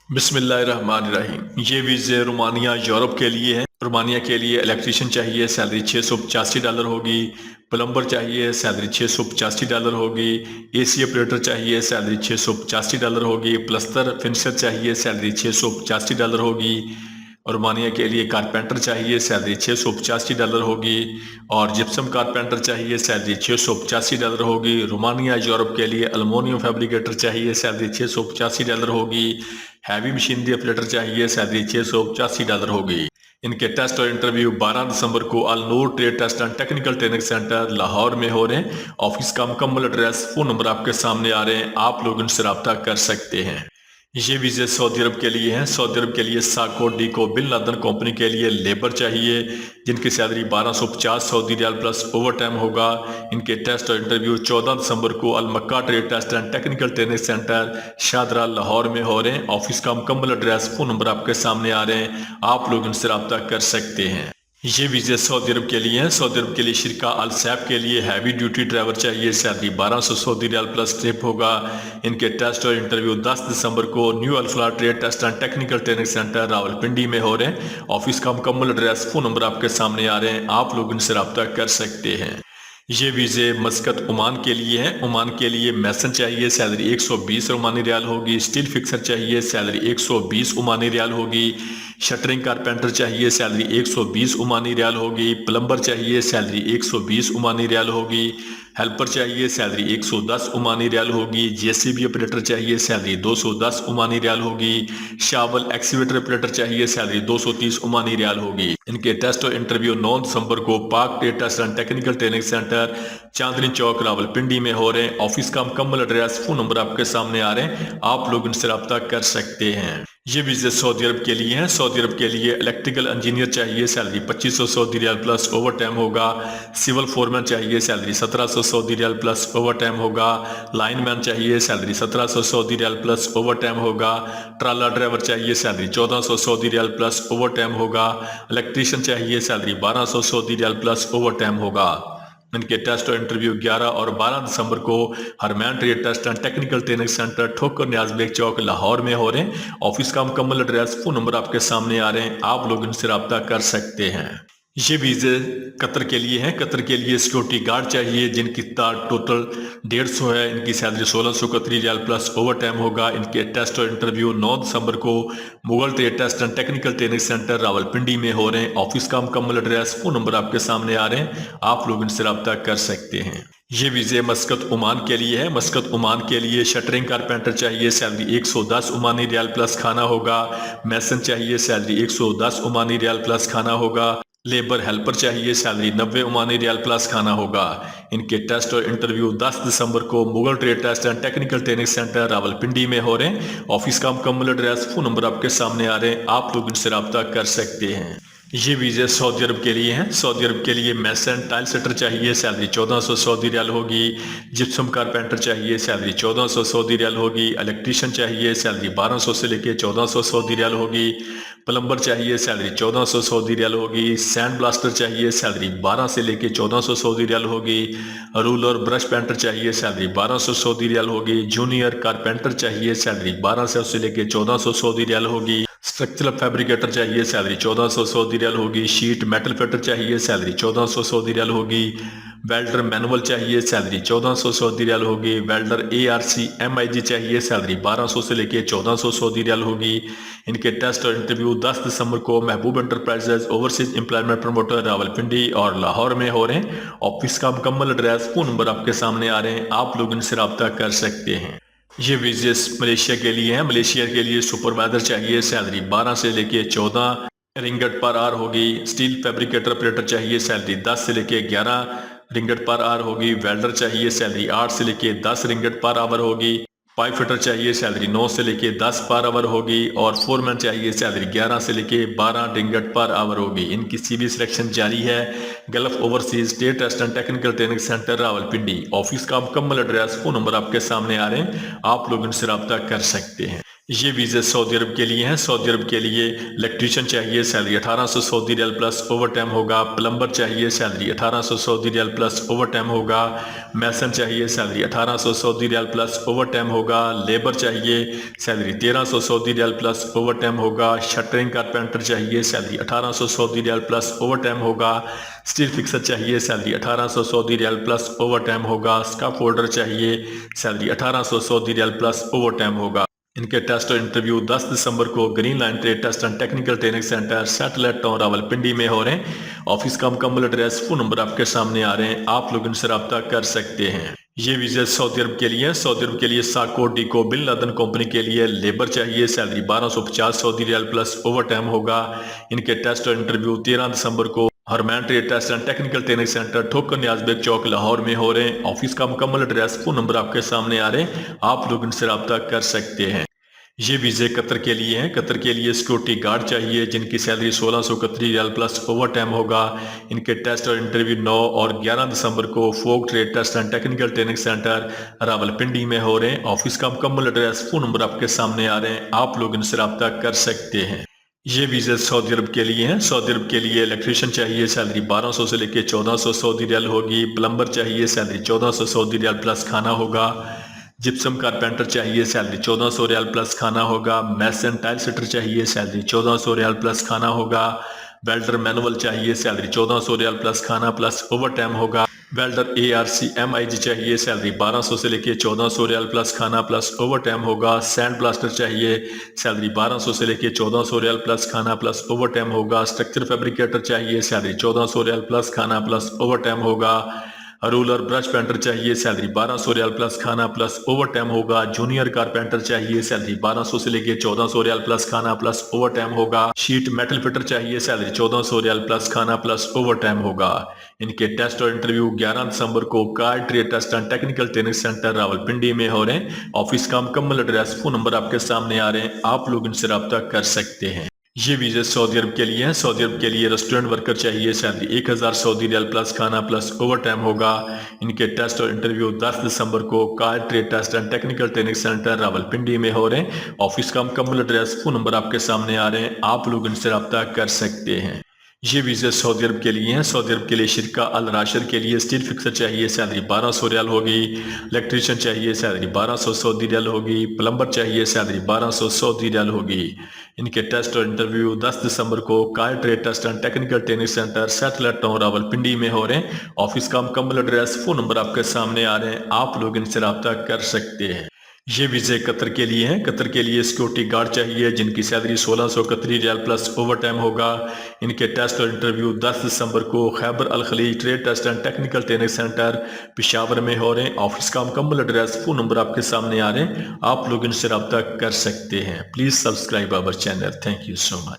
बिस्मिल्लाहिर्रहमानिर्रहीम। ये वीज़े Romania Europe के लिए है। रोमानिया के लिए इलेक्ट्रीशियन चाहिए, सैलरी $685 होगी। प्लम्बर चाहिए, सैलरी $685 होगी। एसी ऑपरेटर चाहिए, सैलरी $685 होगी। प्लस्तर फिनिशर चाहिए, सैलरी $685 होगी। और रोमानिया के लिए कारपेंटर चाहिए, सैलरी $685 होगी। और जिप्सम कारपेंटर चाहिए, सैलरी $685 होगी। रोमानिया यूरोप के लिए अल्मोनियम फैब्रिकेटर चाहिए, सैलरी $685 होगी। हैवी मशीनरी ऑपरेटर चाहिए, सैलरी $685 होगी। इनके टेस्ट और इंटरव्यू 12 दिसंबर को Al Noor trade test and technical training centre Lahore में हो रहे हैं। ऑफिस का मुकम्मल एड्रेस, फोन नंबर आपके सामने आ रहे हैं, आप लोग इनसे रब्ता कर सकते हैं। ये वीज़े सऊदी अरब के लिए हैं। सऊदी अरब के लिए साको डीको बिन लादन कंपनी के लिए लेबर चाहिए, जिनकी salary 1250 Saudi riyal plus overtime होगा। इनके टेस्ट और इंटरव्यू 14 दिसंबर को Al Makkah trade test and technical training centre Shahdara Lahore में हो रहे हैं। ऑफिस का मुकम्मल एड्रेस, फोन नंबर आपके सामने आ रहे हैं, आप लोग इनसे रब्ता कर सकते हैं। ये वीज़े सऊदी अरब के लिए हैं। सऊदी अरब के लिए शिरका अल सैफ के लिए हैवी ड्यूटी ड्राइवर चाहिए, salary 1200 Saudi riyal plus trip होगा। इनके टेस्ट और इंटरव्यू 10 दिसंबर को new Alfalah trade test and technical training centre Rawalpindi में हो रहे हैं। ऑफिस का मुकम्मल एड्रेस, फोन नंबर आपके सामने आ रहे हैं, आप लोग इनसे रब्ता कर सकते हैं। ये वीज़े मस्कत ओमान के लिए हैं। ओमान के लिए मैसन चाहिए, सैलरी 120 ओमानी रियाल होगी। स्टील फिक्सर चाहिए, सैलरी 120 ओमानी रियाल होगी। शटरिंग कारपेंटर चाहिए, सैलरी 120 ओमानी रियाल होगी। प्लम्बर चाहिए, सैलरी 120 ओमानी रियाल होगी। हेल्पर चाहिए, सैलरी 110 ओमानी रियाल होगी। जेसीबी ऑपरेटर चाहिए, सैलरी 210 ओमानी रियाल होगी। शावल एक्सीवेटर ऑपरेटर चाहिए, सैलरी 230 ओमानी रियाल होगी। इनके टेस्ट और इंटरव्यू 9 दिसंबर को Pak trade test and technical training centre Chandni Chowk Rawalpindi में हो रहे हैं। ऑफिस का मुकम्मल एड्रेस, फोन नंबर आपके सामने आ रहे हैं, आप लोग इनसे रब्ता कर सकते हैं। ये वीज़े सऊदी अरब के लिए हैं। सऊदी अरब के लिए इलेक्ट्रिकल इंजीनियर चाहिए, salary 2500 Saudi riyal plus overtime होगा। सिविल फोरमैन चाहिए, salary 1700 Saudi riyal plus overtime होगा। लाइनमैन चाहिए, salary 1700 Saudi riyal plus overtime होगा। ट्राला ड्राइवर चाहिए, salary 1400 Saudi riyal plus overtime होगा। Electrician चाहिए, salary 1200 Saudi riyal plus overtime होगा। इनके टेस्ट और इंटरव्यू 11 और 12 दिसंबर को Harmain trade test and technical training centre Thokar Niaz bag चौक लाहौर में हो रहे हैं। ऑफिस का मुकम्मल एड्रेस, फोन नंबर आपके सामने आ रहे हैं, आप लोग इनसे रब्ता कर सकते हैं। ये वीज़े कतर के लिए हैं। कतर के लिए सिक्योरिटी गार्ड चाहिए, जिनकी तार टोटल 150 है। इनकी सैलरी 1600 कतरी रियाल प्लस ओवर टाइम होगा। इनके टेस्ट और इंटरव्यू 9 दिसंबर को Mughal trade test and technical training centre Rawalpindi में हो रहे हैं। ऑफिस का मुकम्मल एड्रेस, फोन नंबर आपके सामने आ रहे हैं, आप लोग इनसे रब्ता कर सकते हैं। ये वीज़े मस्कत ओमान के लिए है। मस्कत ओमान के लिए शटरिंग कारपेंटर चाहिए, सैलरी 110 ओमानी रियाल प्लस खाना होगा। मैसन चाहिए, सैलरी 110 ओमानी रियाल प्लस खाना होगा। लेबर हेल्पर चाहिए, सैलरी 90 ओमानी रियाल प्लस खाना होगा। इनके टेस्ट और इंटरव्यू 10 दिसंबर को Mughal trade test and technical training centre Rawalpindi में हो रहे हैं। ऑफिस का मुकम्मल एड्रेस, फोन नंबर आपके सामने आ रहे हैं, आप लोग इनसे रब्ता कर सकते हैं। ये वीज़े सऊदी अरब के लिए हैं। सऊदी अरब के लिए मैसन टाइल सेटर चाहिए, सैलरी 1400 सऊदी रियाल होगी। जिप्सम कारपेंटर चाहिए, सैलरी 1400 सऊदी रियाल होगी। इलेक्ट्रीशियन चाहिए, सैलरी 1200 से लेके 1400 सऊदी रियाल होगी। प्लम्बर चाहिए, सैलरी 1400 सऊदी रियाल होगी। सैंड ब्लास्टर चाहिए, सैलरी 12 से लेके 1400 सऊदी रियाल होगी। रूलर ब्रश पेंटर चाहिए, सैलरी 1200 सऊदी रियाल होगी। जूनियर कारपेंटर चाहिए, सैलरी 1200 से लेके 1400 सऊदी रियाल होगी। स्ट्रक्चरल फैब्रिकेटर चाहिए, सैलरी 1400 सऊदी रियाल होगी। शीट मेटल फिटर चाहिए, सैलरी 1400 सऊदी रियाल होगी। वेल्डर मैनुअल चाहिए, सैलरी 1400 सऊदी रियाल होगी। वेल्डर ARC MIG चाहिए, सैलरी 1200 से लेके 1400 सऊदी रियाल होगी। इनके टेस्ट और इंटरव्यू 10 दिसंबर को महबूब enterprises overseas employment promoter Rawalpindi और लाहौर में हो रहे हैं। ऑफिस का मुकम्मल एड्रेस, फोन नंबर आपके सामने आ रहे हैं, आप लोग इनसे रब्ता कर सकते हैं। ये वीज़े मलेशिया के लिए हैं। मलेशिया के लिए सुपरवाइजर चाहिए, सैलरी 12 से लेके 14 रिंगट पर आर होगी। स्टील फैब्रिकेटर ऑपरेटर चाहिए, सैलरी 10 से लेके 11 रिंगट पर आर होगी। वेल्डर चाहिए, सैलरी 8 से लेके 10 रिंगट पर आवर होगी। पाइप फिटर चाहिए, सैलरी 9 से लेके 10 पर आवर होगी। और फोरमैन चाहिए, सैलरी 11 से लेके 12 रिंगट पर आवर होगी। इनकी CV सिलेक्शन जारी है। Gulf overseas state test and technical training centre Rawalpindi. Office का मुकम्मल एड्रेस, फोन नंबर आपके सामने आ रहे हैं, आप लोग इनसे रब्ता कर सकते हैं। ये वीज़े सऊदी अरब के लिए हैं। सऊदी अरब के लिए इलेक्ट्रीशियन चाहिए, salary 1800 Saudi riyal plus overtime होगा। प्लम्बर चाहिए, salary 1800 Saudi riyal plus overtime होगा। मैसन चाहिए, salary 1800 Saudi riyal plus overtime होगा। लेबर चाहिए, salary 1300 Saudi riyal plus overtime होगा। शटरिंग कारपेंटर चाहिए, salary 1800 Saudi riyal plus overtime होगा। Steel fixer चाहिए, salary 1800 Saudi riyal plus overtime होगा। Scaffolder चाहिए, salary 1800 Saudi riyal plus overtime होगा। इनके test और interview 10 दिसंबर को green line trade test and technical training centre satellite town Rawalpindi में हो रहे हैं। ऑफिस का मुकम्मल एड्रेस, फोन नंबर आपके सामने आ रहे हैं, आप लोग इनसे रब्ता कर सकते हैं। ये वीज़ा सऊदी अरब के लिए है। सऊदी अरब के लिए साको डीको बिन लादेन कंपनी के लिए लेबर चाहिए, salary 1250 Saudi riyal plus overtime होगा। इनके टेस्ट और इंटरव्यू 13 दिसंबर को Harmain trade test and technical training centre Thokar Niaz bag चौक लाहौर में हो रहे हैं। ऑफिस का मुकम्मल एड्रेस, फोन नंबर आपके सामने आ रहे हैं, आप लोग इनसे रब्ता कर सकते हैं। ये वीज़े कतर के लिए हैं। कतर के लिए सिक्योरिटी गार्ड चाहिए जिनकी सैलरी 1600 कतरी रियाल प्लस ओवर टाइम होगा। इनके टेस्ट और इंटरव्यू 9 और 11 दिसंबर को फोक trade test and technical training centre Rawalpindi में हो रहे हैं। ऑफिस का मुकम्मल एड्रेस, फोन नंबर आपके सामने आ रहे हैं, आप लोग इनसे रब्ता कर सकते हैं। ये वीज़े सऊदी अरब के लिए हैं। सऊदी अरब के लिए इलेक्ट्रीशियन चाहिए, सैलरी 1200 से लेकर 1400 सऊदी रियाल होगी। प्लम्बर चाहिए, सैलरी 1400 सऊदी रियाल प्लस खाना होगा। जिप्सम कारपेंटर चाहिए, सैलरी 1400 रियाल प्लस खाना होगा। मैसन टाइल सेटर चाहिए, सैलरी 1400 रियाल प्लस खाना होगा। वेल्डर मैनुअल चाहिए, सैलरी 1400 रियाल प्लस खाना प्लस ओवर टाइम होगा। वेल्डर ARC MIG चाहिए, सैलरी 1200 से लेके 1400 रियाल प्लस खाना प्लस ओवर टाइम होगा। सैंड ब्लास्टर चाहिए, सैलरी 1200 से लेके 1400 रियाल प्लस खाना प्लस ओवर टाइम होगा। स्ट्रक्चर फैब्रिकेटर चाहिए, सैलरी 1400 रियाल प्लस खाना प्लस ओवर टाइम होगा। रूलर ब्रश पेंटर चाहिए, सैलरी 1200 रियाल प्लस खाना प्लस ओवर टाइम होगा। जूनियर कारपेंटर चाहिए, सैलरी 1200 से लेके 1400 रियाल प्लस खाना प्लस ओवर टाइम होगा। शीट मेटल फिटर चाहिए, सैलरी 1400 रियाल प्लस खाना प्लस ओवर टाइम होगा। इनके टेस्ट और इंटरव्यू 11 दिसंबर को car trade test and technical training centre Rawalpindi में हो रहे हैं। ऑफिस का मुकम्मल एड्रेस, फोन नंबर आपके सामने आ रहे हैं, आप लोग इनसे रब्ता कर सकते हैं। ये वीज़ा सऊदी अरब के लिए है। सऊदी अरब के लिए रेस्टोरेंट वर्कर चाहिए, सैलरी 1000 सऊदी रियाल प्लस खाना प्लस ओवर टाइम होगा। इनके टेस्ट और इंटरव्यू 10 दिसंबर को car trade test and technical training centre Rawalpindi में हो रहे हैं। ऑफिस का मुकम्मल एड्रेस, फोन नंबर आपके सामने आ रहे हैं, आप लोग इनसे रब्ता कर सकते हैं। ये वीज़ा सऊदी अरब के लिए हैं। सऊदी अरब के लिए शिरका अल राशिद के लिए स्टील फिक्सर चाहिए, सैलरी 1200 रियाल होगी। इलेक्ट्रीशियन चाहिए, सैलरी 1200 सऊदी रियाल होगी। प्लम्बर चाहिए, सैलरी 1200 सऊदी रियाल होगी। इनके टेस्ट और इंटरव्यू 10 दिसंबर को car trade test and technical training centre satellite town Rawalpindi में हो रहे हैं। ऑफिस का मुकम्मल एड्रेस, फोन नंबर आपके सामने आ रहे हैं, आप लोग इनसे रब्ता कर सकते हैं। ये वीज़े कतर के लिए हैं। कतर के लिए सिक्योरिटी गार्ड चाहिए जिनकी सैलरी 1600 कतरी रियाल प्लस ओवर टाइम होगा। इनके टेस्ट और इंटरव्यू 10 दिसंबर को Khyber Al Khaleej trade test and technical training centre Peshawar में हो रहे हैं। ऑफिस का मुकम्मल एड्रेस, फोन नंबर आपके सामने आ रहे हैं, आप लोग इनसे रब्ता कर सकते हैं। Please subscribe our channel. Thank you so much.